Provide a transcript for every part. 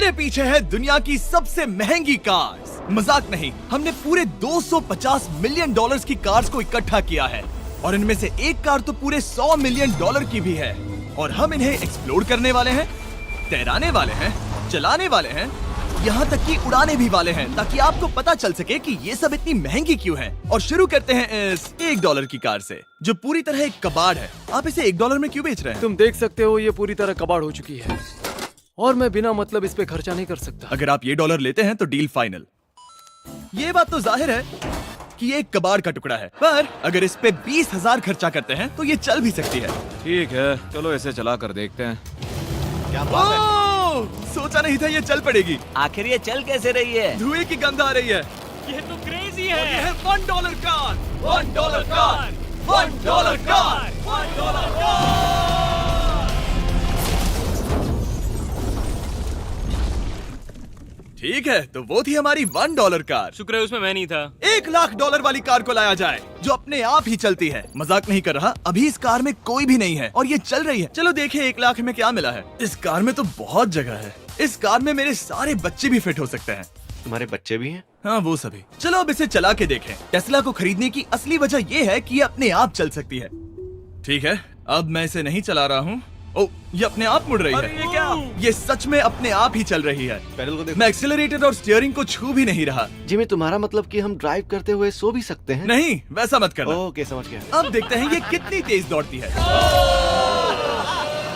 मेरे पीछे है दुनिया की सबसे महंगी कार्स। मजाक नहीं, हमने पूरे 250 मिलियन डॉलर्स की कार्स को इकट्ठा किया है और इनमें से एक कार तो पूरे 100 मिलियन डॉलर की भी है। और हम इन्हें एक्सप्लोर करने वाले हैं, तैराने वाले हैं, चलाने वाले हैं, यहाँ तक कि उड़ाने भी वाले हैं, ताकि आपको पता चल सके कि ये सब इतनी महंगी क्यों है। और शुरू करते हैं इस $1 की कार से, जो पूरी तरह एक कबाड़ है। आप इसे $1 में क्यों बेच रहे हैं? तुम देख सकते हो ये पूरी तरह कबाड़ हो चुकी है और मैं बिना मतलब इस पे खर्चा नहीं कर सकता। अगर आप ये $1 लेते हैं तो डील फाइनल। ये बात तो जाहिर है कि ये एक कबाड़ का टुकड़ा है, पर अगर इस पे 20,000 खर्चा करते हैं तो ये चल भी सकती है। ठीक है, चलो इसे चला कर देखते हैं। क्या बात है? सोचा नहीं था ये चल पड़ेगी। आखिर ये चल कैसे रही है? धुएं की गंध आ रही है। ये तो क्रेजी और है। ये है $1 कार, $1 कार, $1 कार, $1 कार। ठीक है, तो वो थी हमारी $1 कार। शुक्र है उसमें मैं नहीं था। $1,00,000 वाली कार को लाया जाए, जो अपने आप ही चलती है। मजाक नहीं कर रहा, अभी इस कार में कोई भी नहीं है और ये चल रही है। चलो देखें 1,00,000 में क्या मिला है। इस कार में तो बहुत जगह है। इस कार में मेरे सारे बच्चे भी फिट हो सकते हैं। तुम्हारे बच्चे भी हैं? हाँ, वो सभी। चलो अब इसे चला के देखें। टेस्ला को खरीदने की असली वजह ये है कि ये अपने आप चल सकती है। ठीक है, अब मैं इसे नहीं चला रहा हूँ। ओ, ये अपने आप मुड़ रही है। ये क्या? ये सच में अपने आप ही चल रही है। पैडल को देखो। मैं एक्सेलरेटर और स्टीयरिंग को छू भी नहीं रहा। जिमी, तुम्हारा मतलब कि हम ड्राइव करते हुए सो भी सकते हैं? नहीं, वैसा मत करना। ओके, समझ गया। अब देखते हैं ये कितनी तेज दौड़ती है।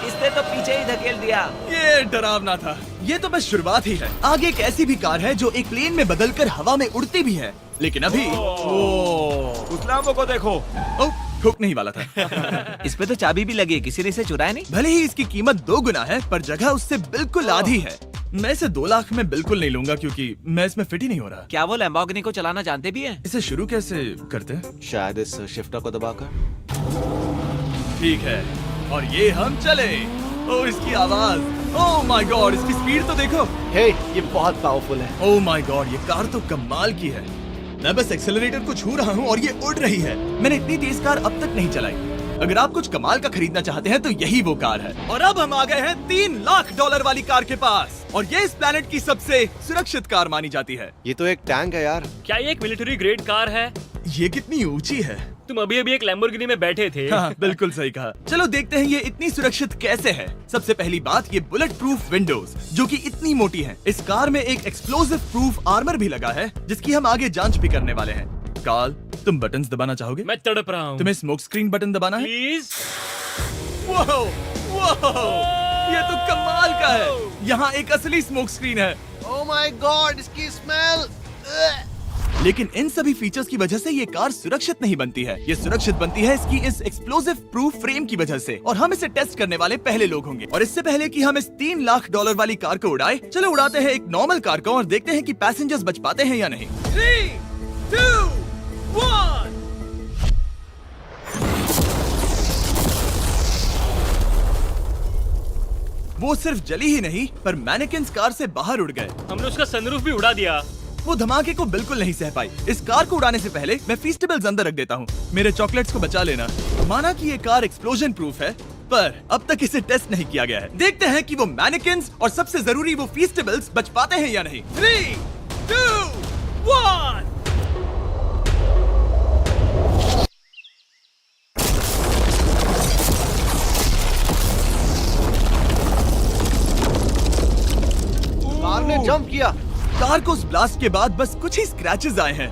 इसने तो पीछे ही धकेल दिया। ये डरावना था। ये तो बस शुरुआत ही है। आगे एक ऐसी भी कार है जो एक प्लेन में बदलकर हवा में उड़ती भी है, लेकिन अभी उस लैम्बो को देखो। ओ, ठोकने ही वाला था। इस पे तो चाबी भी लगी है, किसी ने इसे चुराया नहीं। भले ही इसकी कीमत 2 गुना है, पर जगह उससे बिल्कुल आधी है। मैं इसे 2 लाख में बिल्कुल नहीं लूंगा, क्योंकि मैं इसमें फिट ही नहीं हो रहा। क्या वो लैम्बोर्गिनी को चलाना जानते भी हैं? इसे शुरू कैसे करते हैं? शायद इस शिफ्टर को दबाकर। ठीक है, और ये हम चले। ओ, इसकी आवाज, ओह माय गॉड, इसकी स्पीड तो देखो। हे, ये बहुत पावरफुल है। ओह माय गॉड, ये कार तो कमाल की है। मैं बस एक्सेलरेटर को छू रहा हूँ और ये उड़ रही है। मैंने इतनी तेज कार अब तक नहीं चलाई। अगर आप कुछ कमाल का खरीदना चाहते हैं तो यही वो कार है। और अब हम आ गए हैं $3,00,000 वाली कार के पास, और ये इस प्लेनेट की सबसे सुरक्षित कार मानी जाती है। ये तो एक टैंक है यार। क्या ये एक मिलिट्री ग्रेड कार है? ये कितनी ऊंची है। तुम अभी अभी एक लैम्बोर्गिनी में बैठे थे। हाँ, बिल्कुल सही कहा। चलो देखते हैं ये इतनी सुरक्षित कैसे है। सबसे पहली बात, ये बुलेट प्रूफ विंडोज, जो कि इतनी मोटी हैं। इस कार में एक एक्सप्लोसिव प्रूफ आर्मर भी लगा है, जिसकी हम आगे जांच भी करने वाले हैं। कार्ल, तुम बटन्स दबाना चाहोगे? मैं तड़प रहा हूँ। तुम्हें स्मोक स्क्रीन बटन दबाना है? प्लीज। वाओ, वाओ, ये तो कमाल का है। यहाँ एक असली स्मोक स्क्रीन है। ओह माय गॉड, इसकी स्मेल। लेकिन इन सभी फीचर्स की वजह से ये कार सुरक्षित नहीं बनती है। ये सुरक्षित बनती है इसकी इस एक्सप्लोसिव प्रूफ फ्रेम की वजह से, और हम इसे टेस्ट करने वाले पहले लोग होंगे। और इससे पहले कि हम इस $3,00,000 वाली कार को उड़ाए, चलो उड़ाते हैं एक नॉर्मल कार को और देखते हैं कि पैसेंजर्स बच पाते हैं या नहीं। 3, 2, 1। वो सिर्फ जली ही नहीं, पर मैनेकिन्स कार से बाहर उड़ गए। हमने उसका सनरूफ भी उड़ा दिया। वो धमाके को बिल्कुल नहीं सह पाई। इस कार को उड़ाने से पहले मैं फीस्टेबल्स अंदर रख देता हूँ। मेरे चॉकलेट्स को बचा लेना। माना कि ये कार एक्सप्लोजन प्रूफ है, पर अब तक इसे टेस्ट नहीं किया गया है। देखते हैं कि वो मैनेकिन्स और सबसे जरूरी वो फीस्टेबल्स बच पाते हैं या नहीं। 3, 2, 1। कार ने जंप किया। कार को उस ब्लास्ट के बाद बस कुछ ही स्क्रैचेस आए हैं।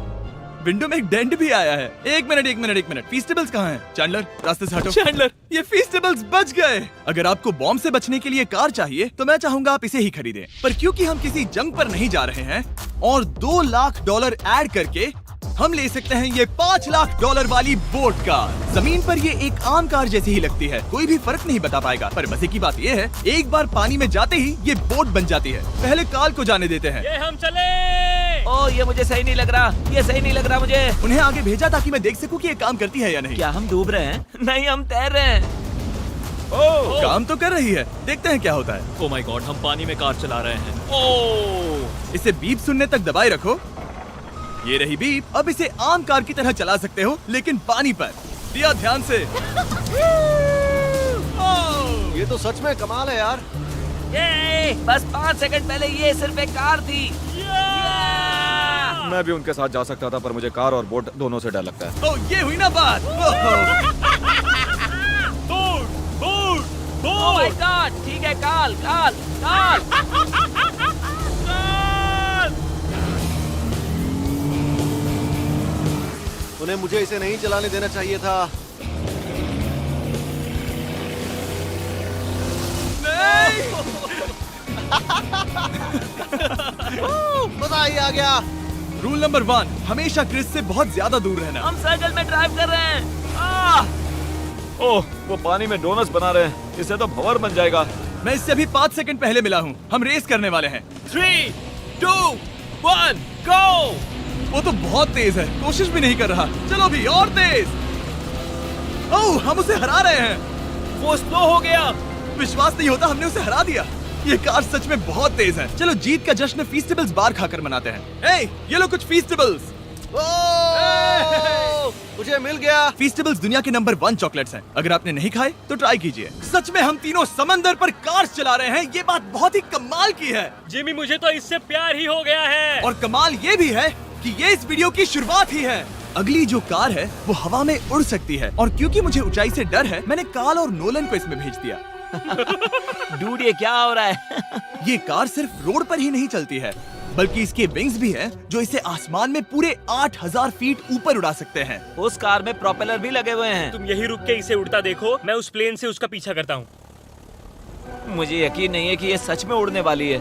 विंडो में एक डेंट भी आया है। एक मिनट, फीस्टेबल्स कहाँ हैं? चैंडलर, रास्ते से हटो। चैंडलर, ये फीस्टेबल्स बच गए। अगर आपको बॉम्ब से बचने के लिए कार चाहिए तो मैं चाहूंगा आप इसे ही खरीदें। पर क्योंकि हम किसी जंग पर नहीं जा रहे हैं और $2,00,000 ऐड करके हम ले सकते हैं ये $5,00,000 वाली बोट कार। जमीन पर ये एक आम कार जैसी ही लगती है, कोई भी फर्क नहीं बता पाएगा। पर मजे की बात ये है, एक बार पानी में जाते ही ये बोट बन जाती है। पहले कार्ल को जाने देते हैं। ये हम चले। ओ, ये मुझे सही नहीं लग रहा। ये सही नहीं लग रहा मुझे। उन्हें आगे भेजा ताकि मैं देख सकूं कि ये काम करती है या नहीं। क्या हम डूब रहे हैं? नहीं, हम तैर रहे हैं। ओह, काम तो कर रही है। देखते हैं क्या होता है। ओ माय गॉड, हम पानी में कार चला रहे हैं। ओह, इसे बीप सुनने तक दबाए रखो। ये रही बीप। अब इसे आम कार की तरह चला सकते हो, लेकिन पानी पर। दिया ध्यान से। ये तो सच में कमाल है यार। ये बस 5 सेकंड पहले ये सिर्फ एक कार थी। मैं भी उनके साथ जा सकता था, पर मुझे कार और बोट दोनों से डर लगता है। ओह, ये हुई ना बात। ओह माय गॉड, ठीक है, काल काल काल। उन्हें मुझे इसे नहीं चलाने देना चाहिए था। मजा ही आ गया। रूल नंबर 1, हमेशा क्रिस से बहुत ज्यादा दूर रहना। हम सर्कल में ड्राइव कर रहे हैं। ओह, वो पानी में डोनट्स बना रहे हैं, इससे तो भंवर बन जाएगा। मैं इससे अभी 5 सेकंड पहले मिला हूँ। हम रेस करने वाले हैं। 3, 2, 1, गो। वो तो बहुत तेज है, कोशिश भी नहीं कर रहा। चलो भी और तेज। ओह, हम उसे हरा रहे हैं। वो स्लो हो गया। विश्वास नहीं होता, हमने उसे हरा दिया। ये कार सच में बहुत तेज है। चलो जीत का जश्न फीस्टेबल्स बार खाकर मनाते हैं। ए, ये लो कुछ फीस्टेबल्स। ओह, मुझे मिल गया। फीस्टेबल्स दुनिया के नंबर 1 चॉकलेट्स हैं। अगर आपने नहीं खाए तो ट्राई कीजिए। सच में हम तीनों समंदर पर कार्स चला रहे हैं। ये बात बहुत ही कमाल की है। जिमी, मुझे तो इससे प्यार ही हो गया है। और कमाल ये भी है कि ये इस वीडियो की शुरुआत ही है। अगली जो कार है वो हवा में उड़ सकती है, और क्योंकि मुझे ऊंचाई से डर है, मैंने काल और नोलन को इसमें भेज दिया। डूड, ये क्या हो रहा है? ये कार सिर्फ रोड पर ही नहीं चलती है, बल्कि इसके विंग्स भी हैं, जो इसे आसमान में पूरे 8000 फीट ऊपर उड़ा सकते हैं। उस कार में प्रोपेलर भी लगे हुए हैं। तुम यही रुक के इसे उड़ता देखो, मैं उस प्लेन से उसका पीछा करता हूँ। मुझे यकीन नहीं है कि ये सच में उड़ने वाली है।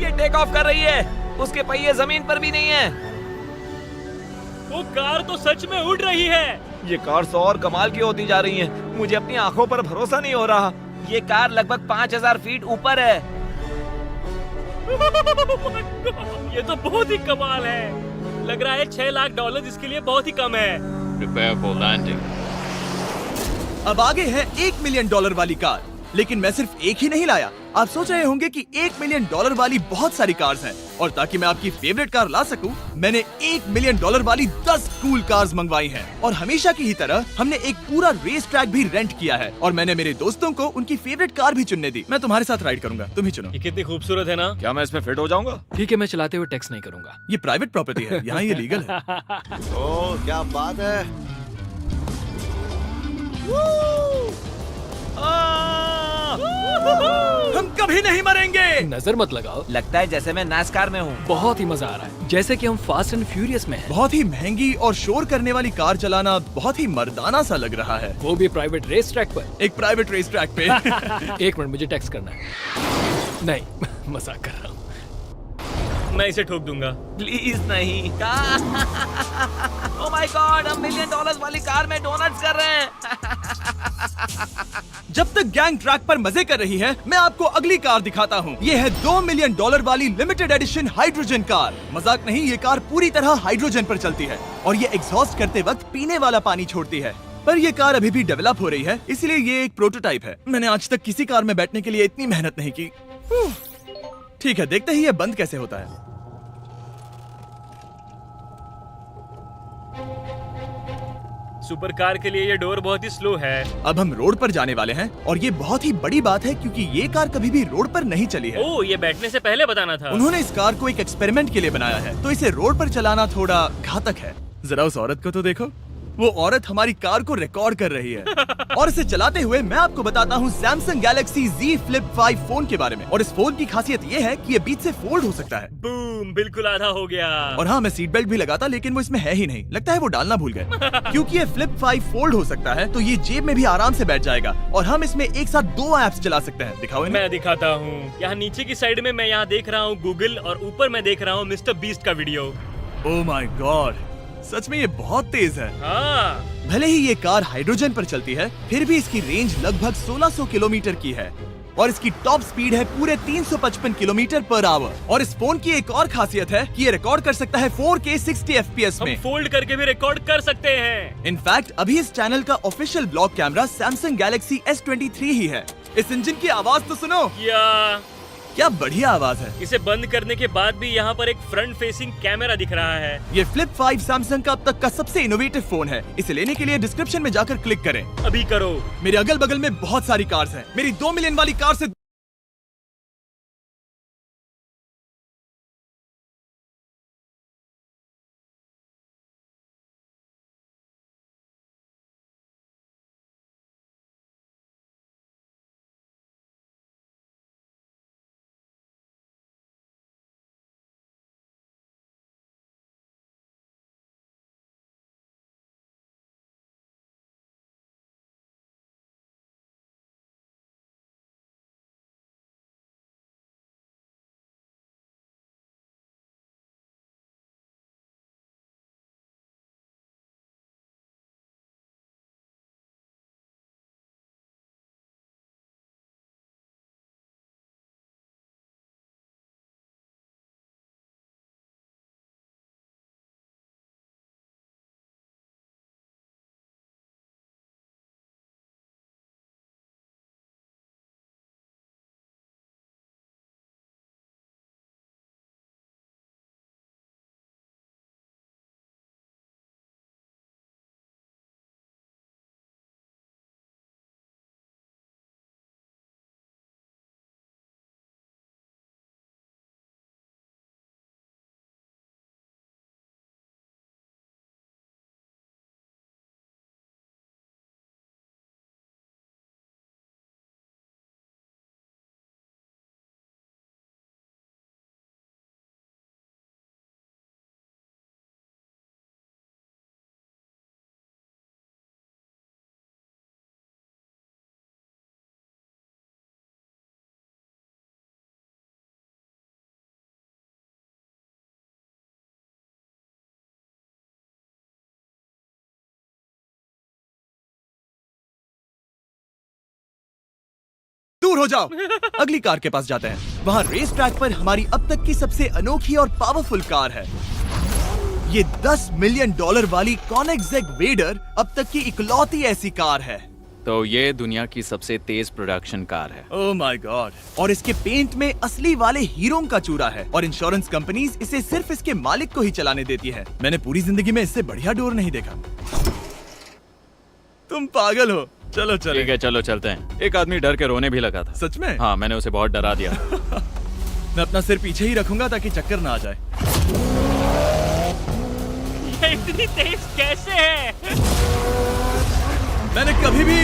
ये टेक ऑफ कर रही है। उसके पहिए जमीन पर भी नहीं है। वो कार तो सच में उड़ रही है। ये कार तो और कमाल की होती जा रही है। मुझे अपनी आंखों पर भरोसा नहीं हो रहा। ये कार लगभग 5000 फीट ऊपर है। ये तो बहुत ही कमाल है। लग रहा है $6 लाख इसके लिए बहुत ही कम है। Prepare for landing. अब आगे है $1 मिलियन वाली कार, लेकिन मैं सिर्फ एक ही नहीं लाया। आप सोच रहे होंगे कि $1 मिलियन वाली बहुत सारी कार्स हैं, और ताकि मैं आपकी फेवरेट कार ला सकूं, मैंने $1 मिलियन वाली 10 कूल कार्स मंगवाई हैं। और हमेशा की ही तरह हमने एक पूरा रेस ट्रैक भी रेंट किया है, और मैंने मेरे दोस्तों को उनकी फेवरेट कार भी चुनने दी। मैं तुम्हारे साथ राइड करूंगा, तुम ही चुनो। ये कितनी खूबसूरत है ना। क्या मैं इसमें फिट हो जाऊंगा? ठीक है, मैं चलाते हुए टैक्स नहीं करूंगा। ये प्राइवेट प्रॉपर्टी है, यहाँ ये लीगल है। ओह, क्या बात है। हम कभी नहीं मरेंगे। नजर मत लगाओ। लगता है जैसे मैं नास्कार में हूँ। बहुत ही मजा आ रहा है, जैसे कि हम फास्ट एंड फ्यूरियस में हैं। बहुत ही महंगी और शोर करने वाली कार चलाना बहुत ही मर्दाना सा लग रहा है। वो भी प्राइवेट रेस ट्रैक पर। एक प्राइवेट रेस ट्रैक पे। 1 मिनट, मुझे टैक्स करना है। नहीं, मजाक कर रहा हूँ। मैं इसे ठोक दूंगा। प्लीज नहीं। ओह माय गॉड, हम $1 मिलियन वाली कार में डोनट्स कर रहे हैं। जब तक गैंग ट्रैक पर मजे कर रही है, मैं आपको अगली कार दिखाता हूँ। ये है $2 मिलियन वाली लिमिटेड एडिशन हाइड्रोजन कार। मजाक नहीं, ये कार पूरी तरह हाइड्रोजन पर चलती है, और ये एग्जॉस्ट करते वक्त पीने वाला पानी छोड़ती है। पर ये कार अभी भी डेवलप हो रही है, इसलिए ये एक प्रोटोटाइप है। मैंने आज तक किसी कार में बैठने के लिए इतनी मेहनत नहीं की। ठीक है, देखते ही ये बंद कैसे होता है। सुपर कार के लिए ये डोर बहुत ही स्लो है। अब हम रोड पर जाने वाले हैं, और ये बहुत ही बड़ी बात है क्योंकि ये कार कभी भी रोड पर नहीं चली है। ओह, ये बैठने से पहले बताना था। उन्होंने इस कार को एक एक्सपेरिमेंट के लिए बनाया है, तो इसे रोड पर चलाना थोड़ा घातक है। जरा उस औरत को तो देखो, वो औरत हमारी कार को रिकॉर्ड कर रही है। और इसे चलाते हुए मैं आपको बताता हूँ Samsung Galaxy Z Flip 5 phone के बारे में। और इस फोन की खासियत ये है कि ये बीच से फोल्ड हो सकता है। बूम, बिल्कुल आधा हो गया। और हाँ, मैं सीट बेल्ट भी लगाता, लेकिन वो इसमें है ही नहीं। लगता है वो डालना भूल गए। क्योंकि ये Flip 5 फोल्ड हो सकता है, तो ये जेब में भी आराम से बैठ जाएगा, और हम इसमें एक साथ 2 ऐप्स चला सकते हैं। दिखाओ इन्हें। मैं दिखाता हूँ। यहाँ नीचे की साइड में मैं यहाँ देख रहा हूँ गूगल, और ऊपर मैं देख रहा हूँ मिस्टर बीस्ट का वीडियो। ओह माय गॉड, सच में ये बहुत तेज है। हाँ, भले ही ये कार हाइड्रोजन पर चलती है, फिर भी इसकी रेंज लगभग 1600 किलोमीटर की है, और इसकी टॉप स्पीड है पूरे 355 किलोमीटर पर आवर। और इस फोन की एक और खासियत है कि ये रिकॉर्ड कर सकता है 4K 60 FPS हम में। फोल्ड करके भी रिकॉर्ड कर सकते हैं। इनफैक्ट अभी इस चैनल का official blog camera Samsung Galaxy S23 ही है। इस इंजन की आवाज तो सुनो। या क्या बढ़िया आवाज है। इसे बंद करने के बाद भी यहाँ पर एक फ्रंट फेसिंग कैमरा दिख रहा है। ये फ्लिप 5 सैमसंग का अब तक का सबसे इनोवेटिव फोन है। इसे लेने के लिए डिस्क्रिप्शन में जाकर क्लिक करें। अभी करो। मेरे अगल बगल में बहुत सारी कार्स हैं। मेरी 2 मिलियन वाली कार से दूर हो जाओ। अगली कार के पास जाते हैं। वहाँ रेस ट्रैक पर हमारी अब तक की सबसे अनोखी और पावरफुल कार है। ये $10 मिलियन वाली कॉनिग्सेग वेडर अब तक की इकलौती ऐसी कार है। तो ये दुनिया की सबसे तेज प्रोडक्शन कार है। Oh my God. और इसके पेंट में असली वाले हीरों का चूरा है और इंश्योरेंस कंपनीज इसे सिर्फ इसके मालिक को ही चलाने देती है। मैंने पूरी जिंदगी में इससे बढ़िया डोर नहीं देखा। तुम पागल हो। चलो चलो। ठीक है चलो चलते हैं। एक आदमी डर के रोने भी लगा था। सच में? हाँ, मैंने उसे बहुत डरा दिया। मैं अपना सिर पीछे ही रखूंगा ताकि चक्कर ना आ जाए। ये इतनी तेज कैसे है? मैंने कभी भी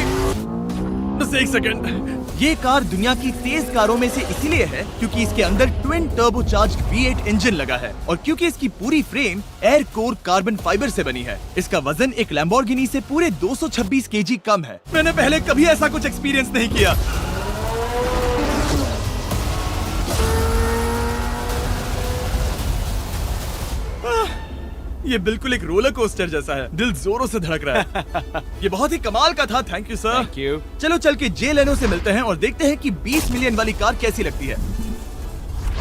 बस एक सेकंड। ये कार दुनिया की तेज कारों में से इसीलिए है क्योंकि इसके अंदर ट्विन टर्बोचार्ज्ड V8 इंजन लगा है और क्योंकि इसकी पूरी frame air core carbon fibre से बनी है। इसका वजन एक लैम्बोर्गिनी से पूरे 226 kg कम है। मैंने पहले कभी ऐसा कुछ एक्सपीरियंस नहीं किया। ये बिल्कुल एक रोलर कोस्टर जैसा है। दिल जोरों से धड़क रहा है। ये बहुत ही कमाल का था। Thank you sir. Thank you. चलो चल के जे लेनो से मिलते हैं और देखते हैं कि 20 मिलियन वाली कार कैसी लगती है।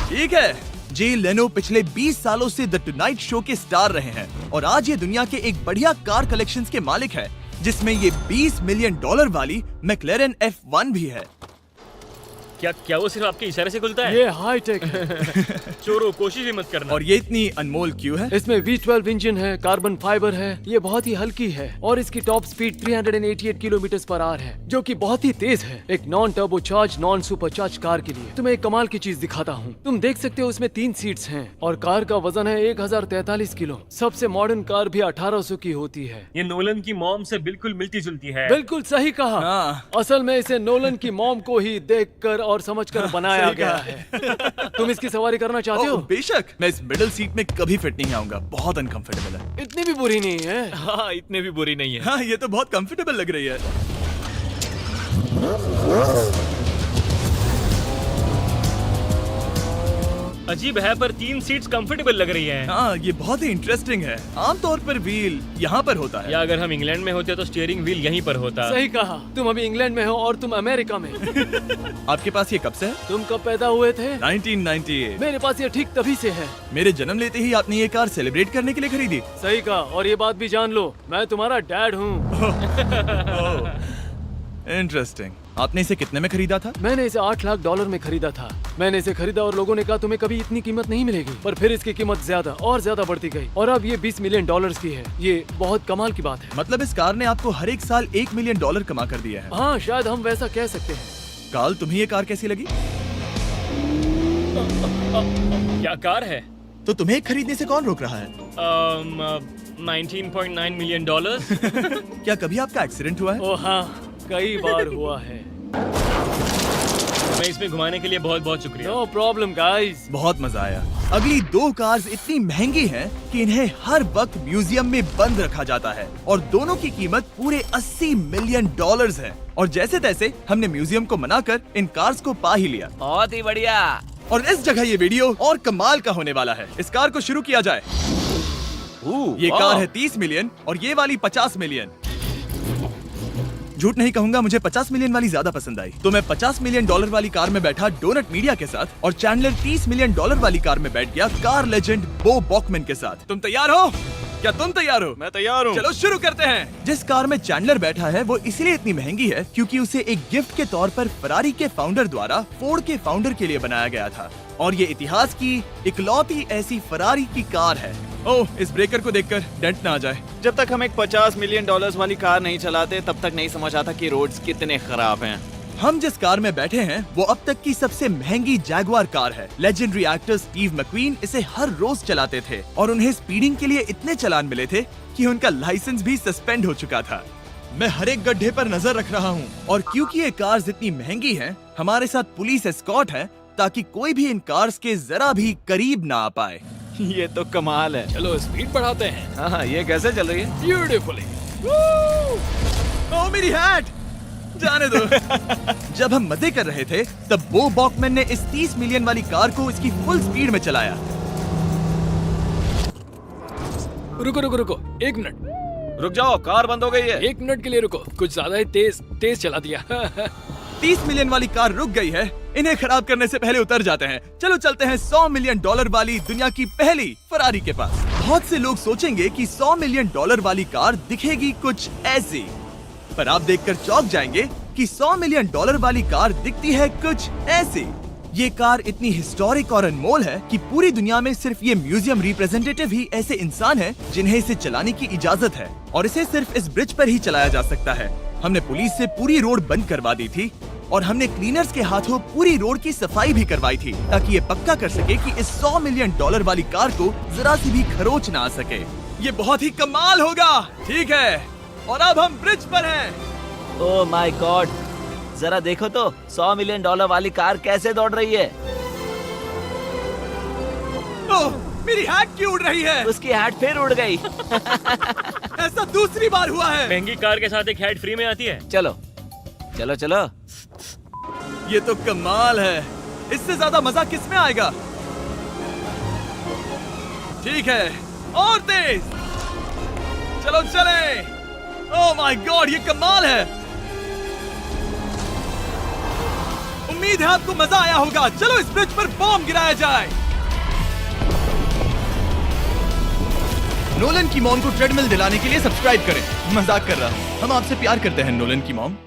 ठीक है, जे लेनो पिछले 20 सालों से द टुनाइट शो के स्टार रहे हैं और आज ये दुनिया के एक बढ़िया कार कलेक्शंस के मालिक है, जिसमें ये $20 मिलियन वाली मैक्लेरन F1 भी है। क्या वो सिर्फ आपके इशारे से खुलता है? ये हाई टेक है। चोरों, कोशिश भी मत करना। और ये इतनी अनमोल क्यों है? इसमें V12 इंजन है, कार्बन फाइबर है, ये बहुत ही हल्की है और इसकी top speed 388 kilometre per hour है, जो कि बहुत ही तेज है एक non turbocharge non supercharge car के लिए। तुम्हें एक कमाल की चीज दिखाता हूँ। तुम देख सकते हो उसमें 3 सीट्स हैं और कार का वजन है 1043 किलो। सबसे मॉडर्न कार भी 1800 की होती है। ये नोलन की मॉम से बिल्कुल मिलती जुलती है। बिल्कुल सही कहा। हाँ। असल में इसे नोलन की मॉम को ही देखकर और समझकर बनाया सही गया कहा। है। तुम इसकी सवारी करना चाहते हो? बेशक। मैं इस मिडिल सीट में कभी फिट नहीं आऊंगा। बहुत अनकंफर्टेबल है। इतनी भी बुरी नहीं है। हाँ, इतने भी बुरी नहीं है। हाँ, ये तो बहुत कंफर्टेबल लग रही है। अजीब है पर 3 सीट्स कंफर्टेबल लग रही हैं। हाँ, ये बहुत ही इंटरेस्टिंग है। आमतौर पर व्हील यहाँ पर होता है। या अगर हम इंग्लैंड में होते तो स्टीयरिंग व्हील यहीं पर होता। सही कहा। तुम अभी इंग्लैंड में हो और तुम अमेरिका में। आपके पास ये कब से है? तुम कब पैदा हुए थे? 1998। मेरे पास ये ठीक तभी से है। मेरे जन्म लेते ही आपने ये कार सेलिब्रेट करने के लिए खरीदी। सही कहा। और ये बात भी जान लो, मैं तुम्हारा डैड हूँ। इंटरेस्टिंग। आपने इसे कितने में खरीदा था? मैंने इसे $8 लाख में खरीदा था। मैंने इसे खरीदा और लोगों ने कहा तुम्हें कभी इतनी कीमत नहीं मिलेगी, पर फिर इसकी कीमत ज्यादा और ज्यादा बढ़ती गई और अब ये $20 मिलियन की है। ये बहुत कमाल की बात है। मतलब इस कार ने आपको हर एक साल $1 मिलियन कमा कर दिया है। हाँ, शायद हम वैसा कह सकते हैं। काल, तुम्हें ये कार कैसी लगी? क्या कार है? तो तुम्हें खरीदने से कौन रोक रहा है? 19.9 मिलियन डॉलर्स। क्या कभी आपका एक्सीडेंट हुआ है? ओ हाँ, कई बार हुआ है। मैं इसमें घुमाने के लिए बहुत बहुत शुक्रिया। No problem guys. बहुत मजा आया। अगली 2 कार्स इतनी महंगी हैं कि इन्हें हर वक्त म्यूजियम में बंद रखा जाता है और दोनों की कीमत पूरे $80 मिलियन है। और जैसे तैसे हमने म्यूजियम को मनाकर इन कार्स को पा ही लिया। बहुत ही बढ़िया। और इस जगह ये वीडियो और कमाल का होने वाला है। इस कार को शुरू किया जाए। ये कार है 30 मिलियन और ये वाली 50 मिलियन। झूठ नहीं कहूंगा, मुझे 50 मिलियन वाली ज्यादा पसंद आई। तो मैं $50 मिलियन वाली कार में बैठा डोनट मीडिया के साथ और चैंडलर $30 मिलियन वाली कार में बैठ गया कार लेजेंड बो बॉकमैन के साथ। तुम तैयार हो? क्या तुम तैयार हो? मैं तैयार हूँ। चलो शुरू करते हैं। जिस कार में चैंडलर बैठा है वो इसलिए इतनी महंगी है क्योंकि उसे एक गिफ्ट के तौर पर फरारी के फाउंडर द्वारा फोर्ड के फाउंडर के लिए बनाया गया था और ये इतिहास की इकलौती ऐसी फरारी की कार है। ओह, इस ब्रेकर को देखकर डेंट ना आ जाए। जब तक हम एक $50 मिलियन वाली कार नहीं चलाते तब तक नहीं समझ आता कि रोड्स कितने खराब हैं। हम जिस कार में बैठे हैं वो अब तक की सबसे महंगी जैगुआर कार है। लेजेंडरी एक्टर स्टीव मैक्वीन इसे हर रोज चलाते थे और उन्हें स्पीडिंग के लिए इतने चालान मिले थे कि उनका लाइसेंस भी सस्पेंड हो चुका था। मैं हर एक गड्ढे पर नजर रख रहा हूँ और क्योंकि ये कार्स इतनी महंगी हैं, हमारे साथ पुलिस एस्कॉर्ट है ताकि कोई भी इन कार्स के जरा भी करीब ना आ पाए। ये तो कमाल है। चलो स्पीड बढ़ाते हैं। हाँ, ये कैसे चल रही है? ब्यूटीफुली। ओह, मेरी हैट! जाने दो। जब हम मजे कर रहे थे तब बो बॉकमैन ने इस 30 मिलियन वाली कार को इसकी फुल स्पीड में चलाया। रुको रुको रुको, 1 मिनट। रुक जाओ, कार बंद हो गई है। 1 मिनट के लिए रुको, कुछ ज्यादा ही तेज चला दिया। 30 मिलियन वाली कार रुक गई है। इन्हें खराब करने से पहले उतर जाते हैं। चलो चलते हैं $100 मिलियन वाली दुनिया की पहली फरारी के पास। बहुत से लोग सोचेंगे कि $100 मिलियन वाली कार दिखेगी कुछ ऐसी, पर आप देखकर चौंक जाएंगे कि $100 मिलियन वाली कार दिखती है कुछ ऐसी। ये कार इतनी हिस्टोरिक और अनमोल है कि पूरी दुनिया में सिर्फ ये म्यूजियम रिप्रेजेंटेटिव ही ऐसे इंसान हैं जिन्हें इसे चलाने की इजाजत है और इसे सिर्फ इस ब्रिज पर ही चलाया जा सकता है। हमने पुलिस से पूरी रोड बंद करवा दी थी और हमने क्लीनर्स के हाथों पूरी रोड की सफाई भी करवाई थी ताकि ये पक्का कर सके कि इस $100 मिलियन वाली कार को जरा सी भी खरोच ना आ सके। ये बहुत ही कमाल होगा। ठीक है, और अब हम ब्रिज पर हैं। ओह माय गॉड, जरा देखो तो $100 मिलियन वाली कार कैसे दौड़ रही है। ओह, मेरी हैट क्यों उड़ रही है? उसकी हैट फिर उड़ गई। ऐसा दूसरी बार हुआ है। महंगी कार के साथ एक हेड फ्री में आती है। चलो चलो चलो। ये तो कमाल है। इससे ज्यादा मजा किसमें आएगा? ठीक है, और तेज। चलो चले। ओह माय गॉड, ये कमाल है। उम्मीद है आपको मजा आया होगा। चलो इस ब्रिज पर बॉम्ब गिराया जाए। नोलन की मॉम को ट्रेडमिल दिलाने के लिए सब्सक्राइब करें। मजाक कर रहा हूँ, हम आपसे प्यार करते हैं नोलन की मॉम।